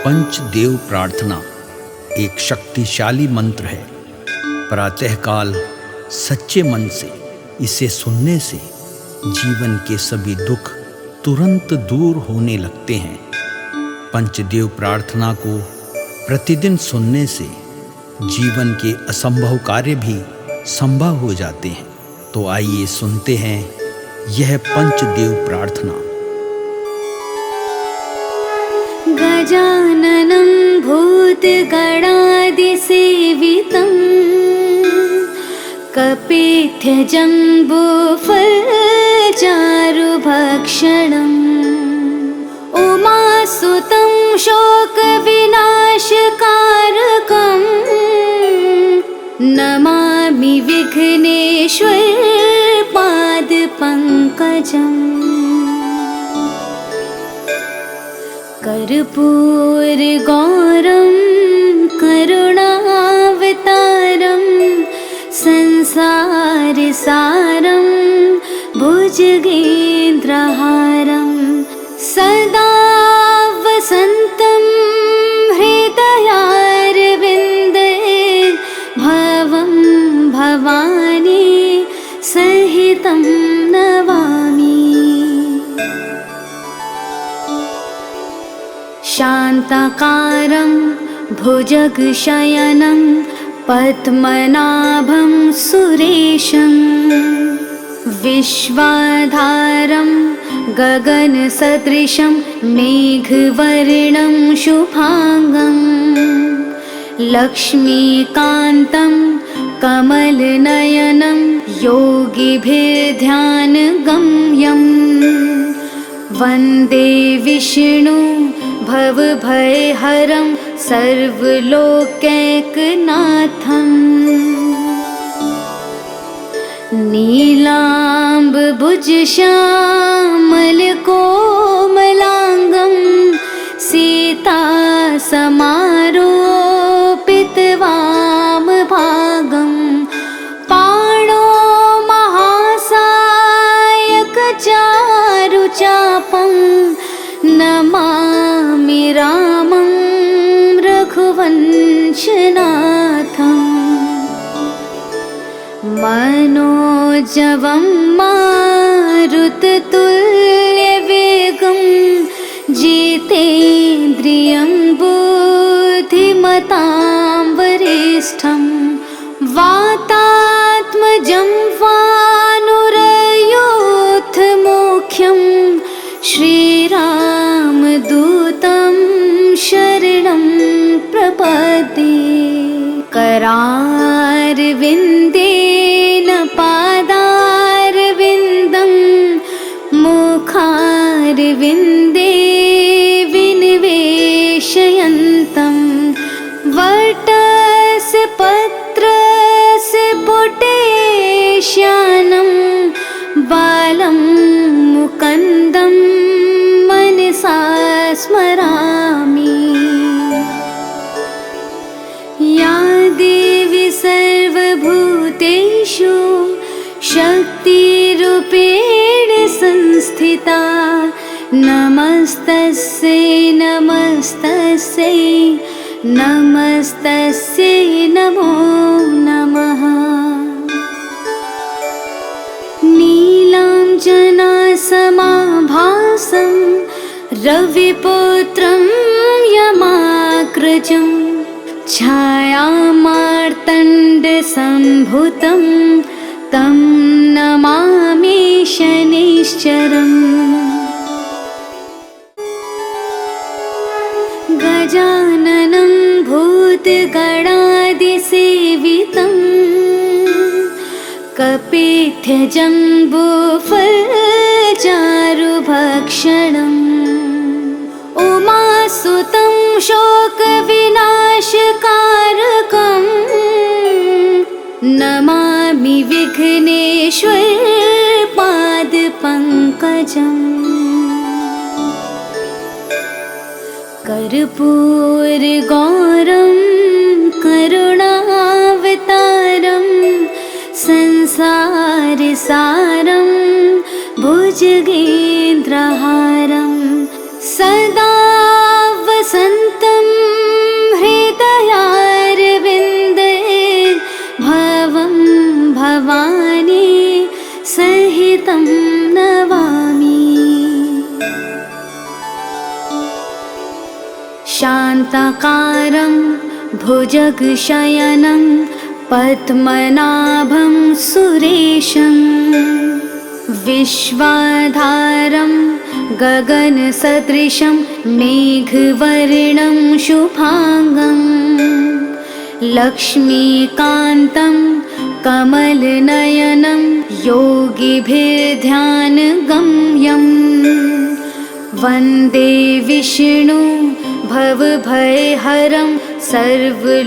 पंचदेव प्रार्थना एक शक्तिशाली मंत्र है। प्रातःकाल सच्चे मन से इसे सुनने से जीवन के सभी दुख तुरंत दूर होने लगते हैं। पंचदेव प्रार्थना को प्रतिदिन सुनने से जीवन के असंभव कार्य भी संभव हो जाते हैं। तो आइए सुनते हैं यह पंचदेव प्रार्थना। गजाननं भूतगणादिसेवितं कपित्थजम्बूफलचारुभक्षणम् उमासुतं शोकविनाशकारकं नमामि विघ्नेश्वर पादपङ्कजम्। कर्पूरगौरं करुणावतारं संसारसारं भुजगेन्द्रहारं सदा वसन्तं हृदयारविन्दे भवं भवानी सहितं नमामि। शान्ताकारं भुजगशयनं पद्मनाभं सुरेशं विश्वाधारं गगनसदृशं मेघवर्णं शुभांगं लक्ष्मीकान्तं कमलनयनं योगिभिर्ध्यानगम्यं वन्दे विष्णु भवभयहरं सर्वलोकैकनाथम्। नीलाम्बुजश्यामलकोमलाङ्गं सीतासमारोपितवामभागं पाणो महासायकचारुचापं नमामि रामं रघुवंशनाथम्। मनोजवं मारुततुल्यवेगं जितेन्द्रियं बुद्धिमतां वरिष्ठं वातात्मजं वानुरयोधमुख्यं श्रीरामदूतं शरणं प्रपद्ये। करारविन्देन पादारविन्दं मुखारविन्दे विनिवेशयन्तं वटस्य पत्रस्य पुटेश्यानं बालं मुकुन्दं मनसा स्मरामि। या देवी सर्वभूतेषु शक्तिरूपेण संस्थिता नमस्तस्यै नमस्तस्यै नमस्तस्यै नमो नमः। नीलाञ्जनासमाभासं रविपुत्रं यमाग्रजं छायामार्तण्डसम्भुतं तं नमामि शनैश्चरम्। गजाननं भूतगणादिसेवितं कपित्थजम्बूफलचारुभक्षणम् उमासुतं शोकविनाशकारकं नमामि विघ्नेश्वर पादपङ्कजम्। कर्पूरगौरं करुणावतारं संसारसारं भुजगेन्द्रहारं सदा वसन्तं शान्ताकारं भुजगशयनं पद्मनाभं सुरेशं विश्वाधारं गगनसदृशं मेघवर्णं शुभांगं लक्ष्मीकान्तं कमलनयनं योगिभिर्ध्यानगम्यं वन्दे विष्णु भवभयहरं सर्वलोकैकनाथम्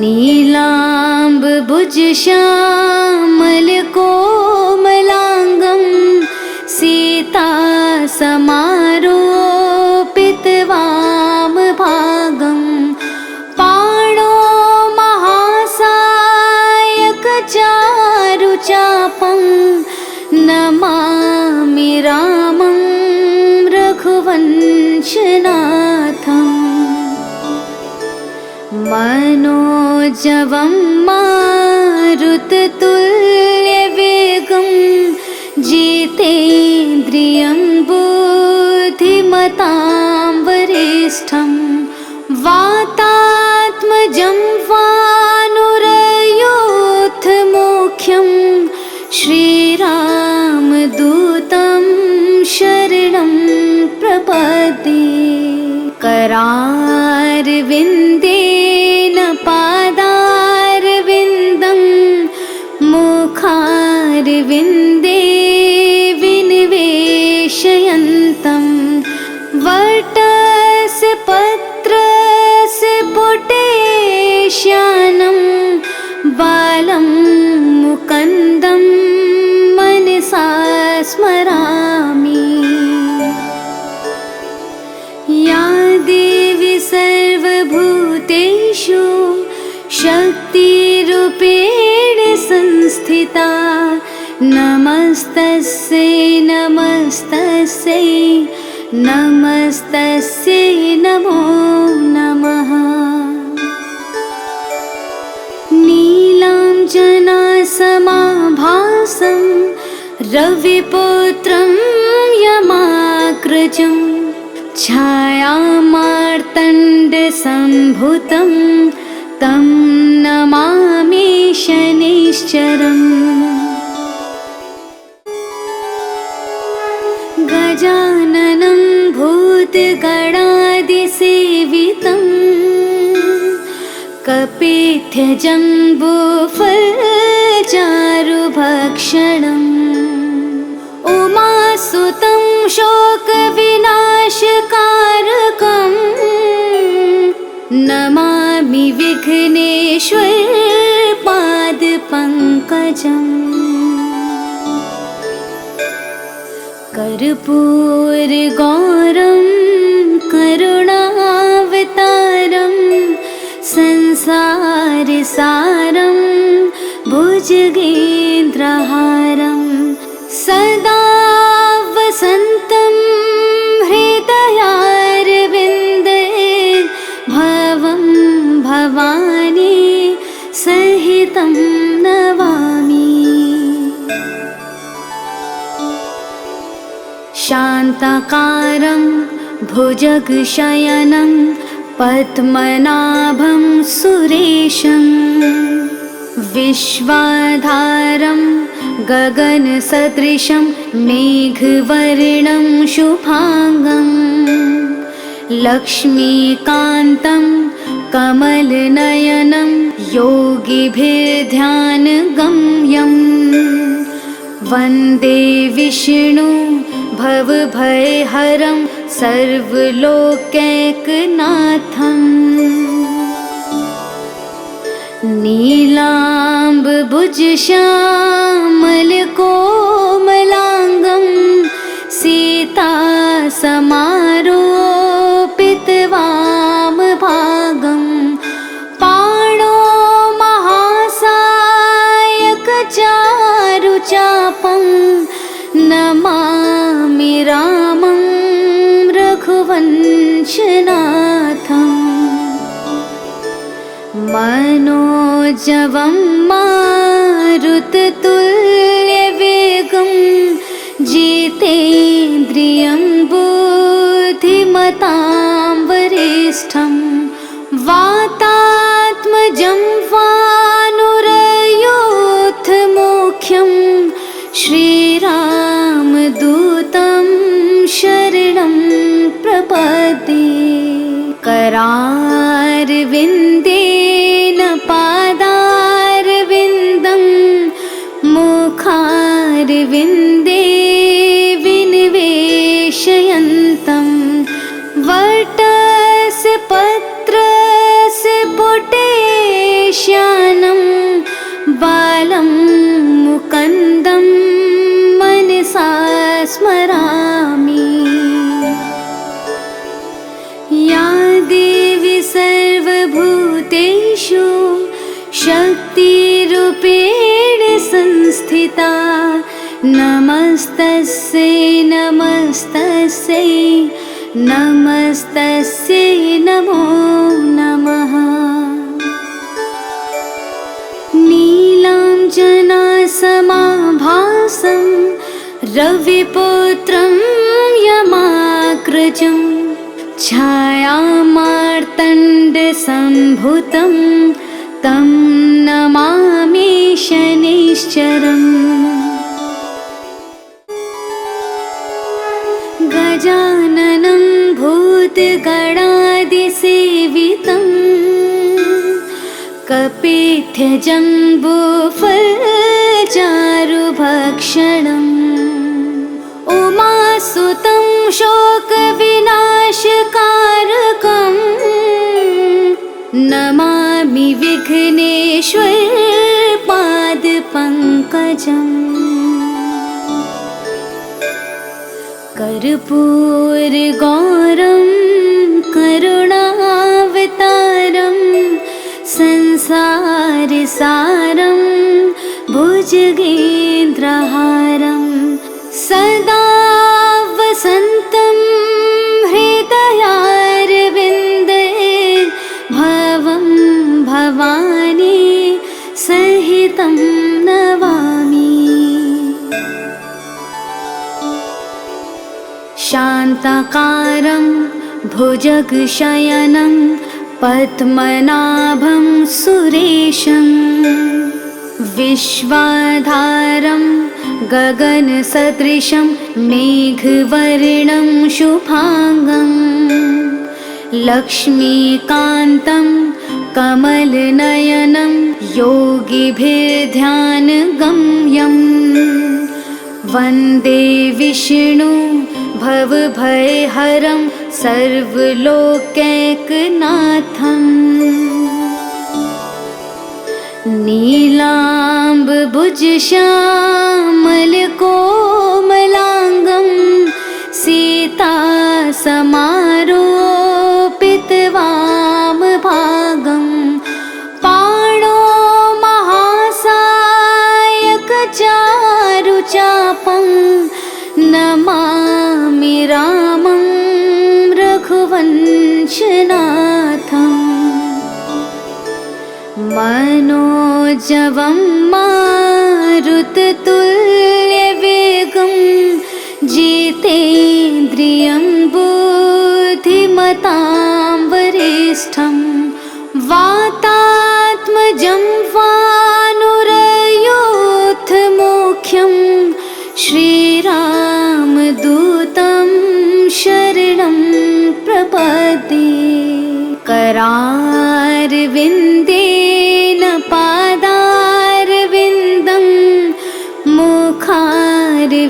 नीलाम्बुजश्यामलकोमलाङ्गं सीतासमारोपितवामभागं पाणो महासायकचारुचापं नमामि रामं रघुवंशनाथम् मनोजवं मारुततुल्यवेगं जितेन्द्रियं बुद्धिमतां वरिष्ठं वातात्मजं वानुरयोधमुख्यं श्रीरामदूतं शरणं प्रपद्ये करारविन्देन पादारविन्दं मुखारविन्दे विनिवेशयन्तं वटस्य पत्रस्य पुटेश्यानं बालं मुकुन्दं मनसा स्मरामि। या देवी सर्वभूतेषु शक्तिरूपेण संस्थिता नमस्तस्यै नमस्तस्यै नमस्तस्यै नमो नमः। नीलाञ्जनासमाभासं रविपुत्रं यमाग्रजं छायामार्तण्डसम्भुतं तं नमामि शनैश्चरम्। गजाननं भूतगणादिसेवितं कपित्थजम्बूफलचारुभक्षणम् उमासुतं शोकविनाशकारकं नमामि विघ्नेश्वरपादपङ्कजम्। कर्पूरगौरं करुणावतारं संसारसारं भुजगेन्द्रहारं सदा वसन्तं हृदयारविन्दे भवं भवानी सहितं नमामि। शान्ताकारं भुजगशयनं पद्मनाभं सुरेशं विश्वाधारं गगनसदृशं मेघवर्णं शुभांगं लक्ष्मीकान्तं कमलनयनं योगिभिर्ध्यानगम्यं वन्दे विष्णु भवभयहरं सर्वलोकैकनाथम् नीलाम्बुजश्यामलकोमलाङ्गं सीतासमारोपितवामभागं पाणो महासायकचारुचापं नमामि रामं रघुवंशनाथम् मनोजवं मारुततुल्यवेगं जितेन्द्रियं धीमतां वरिष्ठं वातात्मजं वानुरयोऽथमुख्यं श्रीरामदूतं शरणं प्रपद्ये। करारविन्देन पादारविन्दं मुखारविन्दे विनिवेशयन्तं वटस्य पत्रस्य पुटेश्यानं बालं मुकुन्दं मनसा स्मरामि। या देवी सर्वभूतेषु शक्तिरूपेण संस्थिता नमस्तस्यै नमस्तस्यै नमस्तस्यै नमो नमः। नीलाञ्जनासमाभासं रविपुत्रं यमाग्रजं छायामार्तण्डसम्भूतं तं नमामि शनैश्चरम्। गजाननं भूतगणादिसेवितं कपित्थजम्बूफलचारुभक्षणम् उमासुतं शोकविनाशकारकं नमामि विघ्नेश्वर पादपङ्कजम्। कर्पूरगौरं करुणावतारं संसारसारं भुजगेन्द्रहारं सदा वसन्तं हृदयारविन्दे भवं भवानी सहितं नमामि। शान्ताकारं भुजगशयनं पद्मनाभं सुरेशं विश्वाधारं गगनसदृशं मेघवर्णं शुभांगं लक्ष्मीकान्तं कमलनयनं योगिभिर्ध्यानगम्यं वन्दे विष्णु भवभयहरं सर्वलोकैकनाथम्। नीलाम्बुजश्यामलकोमलाङ्गं सीतासमारोपितवामभागं पाणो महासायकचारुचापं नमामि रामं रघुवंशनाथम्। मनोजवं मारुततुल्यवेगं जितेन्द्रियं बुद्धिमतां वरिष्ठं वातात्मजं वानुरयोऽथमुख्यं श्रीरामदूतं शरणं प्रपद्ये। करारविन्देन पादारविन्दं मुखारविन्दे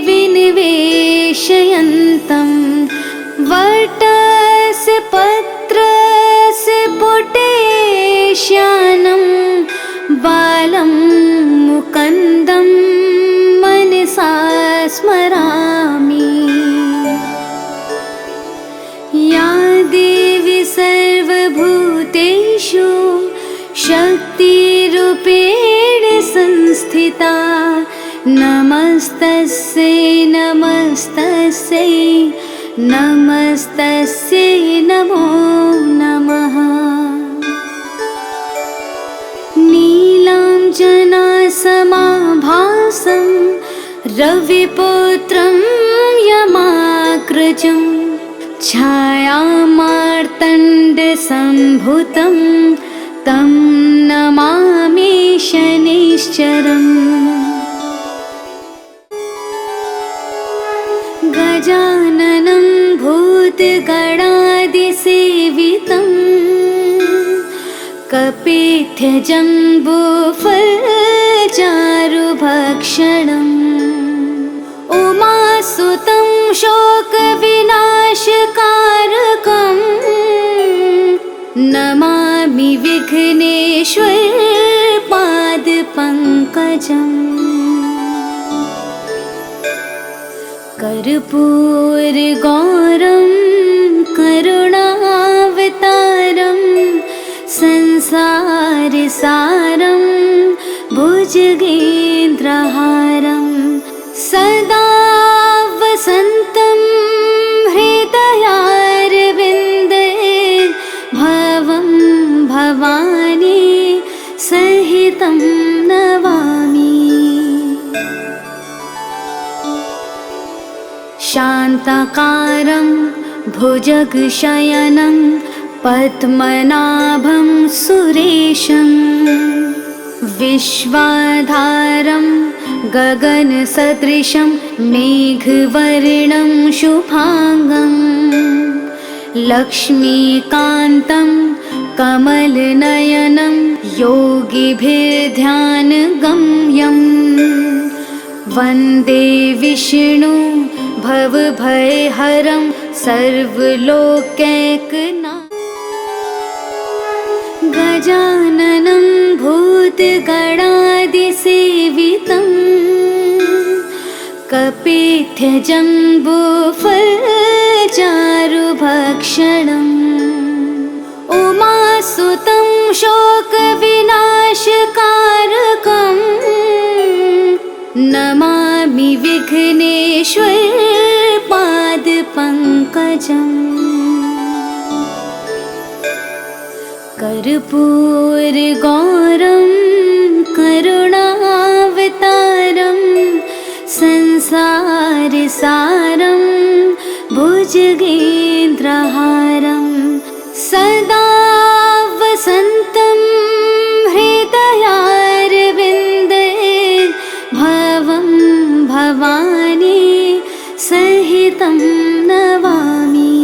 विनिवेशयन्तं वटस्य पत्रस्य पुटेश्यानं बालं मुकुन्दं मनसा स्मरामि। या देवी सर्वभूतेषु शक्तिरूपेण संस्थिता नमस्तस्यै नमस्तस्यै नमस्तस्यै नमो नमः। नीलाञ्जनासमाभासं रविपुत्रं यमाग्रजं छायामार्तण्डसम्भुतं तं नमामि शनैश्चरम्। गजाननं भूतगणादिसेवितं कपित्थजम्बूफलचारुभक्षणम् उमासुतं शोकविनाशकारकं नमामि विघ्नेश्वरपादपङ्कजम्। कर्पूरगौरं करुणावतारं संसारसारं भुजगेन्द्रहारं सदा वसन्तं हृदयारविन्दे भवं भवानी सहितं नमामि। शान्ताकारं भुजगशयनं पद्मनाभं सुरेशं विश्वाधारं गगनसदृशं मेघवर्णं शुभांगं लक्ष्मीकान्तं कमलनयनं योगिभिर्ध्यानगम्यं वन्दे विष्णु भवभयहरं सर्वलोकैकनाथं। गजाननं भूतगणादिसेवितं कपित्थजम्बूफलचारुभक्षणम् उमासुतं शोकविनाशकारकं नमामि विघ्नेश्वरपादपङ्कजम्। कर्पूरगौरं करुणावतारं संसारसारं भुजगेन्द्रहारं सदा वसन्तं हृदयारविन्दे भवं भवानी सहितं नमामि।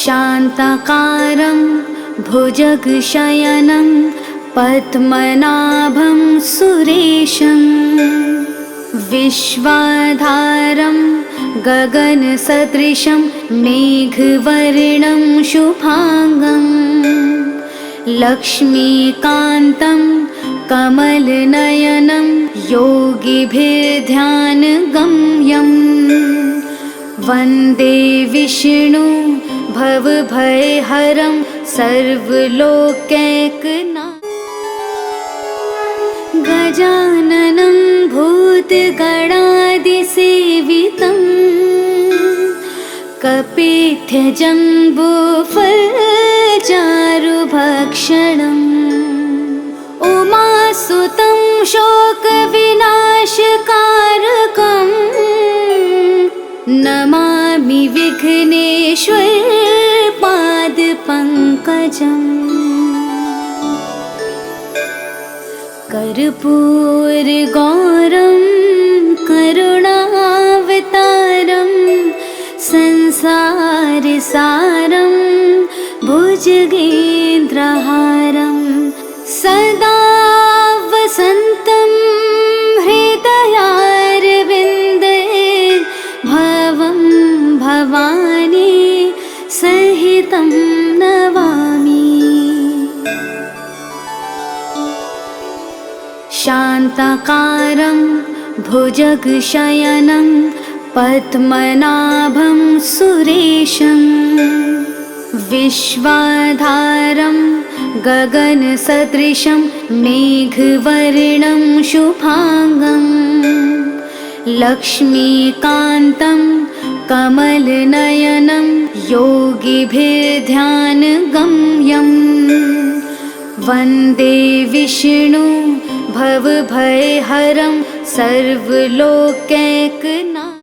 शान्ताकारं भुजगशयनं पद्मनाभं सुरेशं विश्वाधारं गगनसदृशं मेघवर्णं शुभांगं लक्ष्मीकान्तं कमलनयनं योगिभिर्ध्यानगम्यं वन्दे विष्णु भवभयहरं सर्वलोकैकनाथं। गजाननं भूतगणादिसेवितं कपित्थजम्बूफलचारुभक्षणम् उमासुतं शोकविनाशकारकं नमामि विघ्नेश्वरपादपङ्कजम्। कर्पूरगौरं करुणावतारं संसारसारं भुजगेन्द्रहारं सदा वसन्तं हृदयारविन्दे भवं भवानी सहितं नमामि। शान्ताकारं भुजगशयनं पद्मनाभं सुरेशं विश्वाधारं गगनसदृशं मेघवर्णं शुभांगं लक्ष्मीकान्तं कमलनयनं योगिभिर्ध्यानगम्यं वन्दे विष्णु भवभयहरं सर्वलोकैकनाथम्।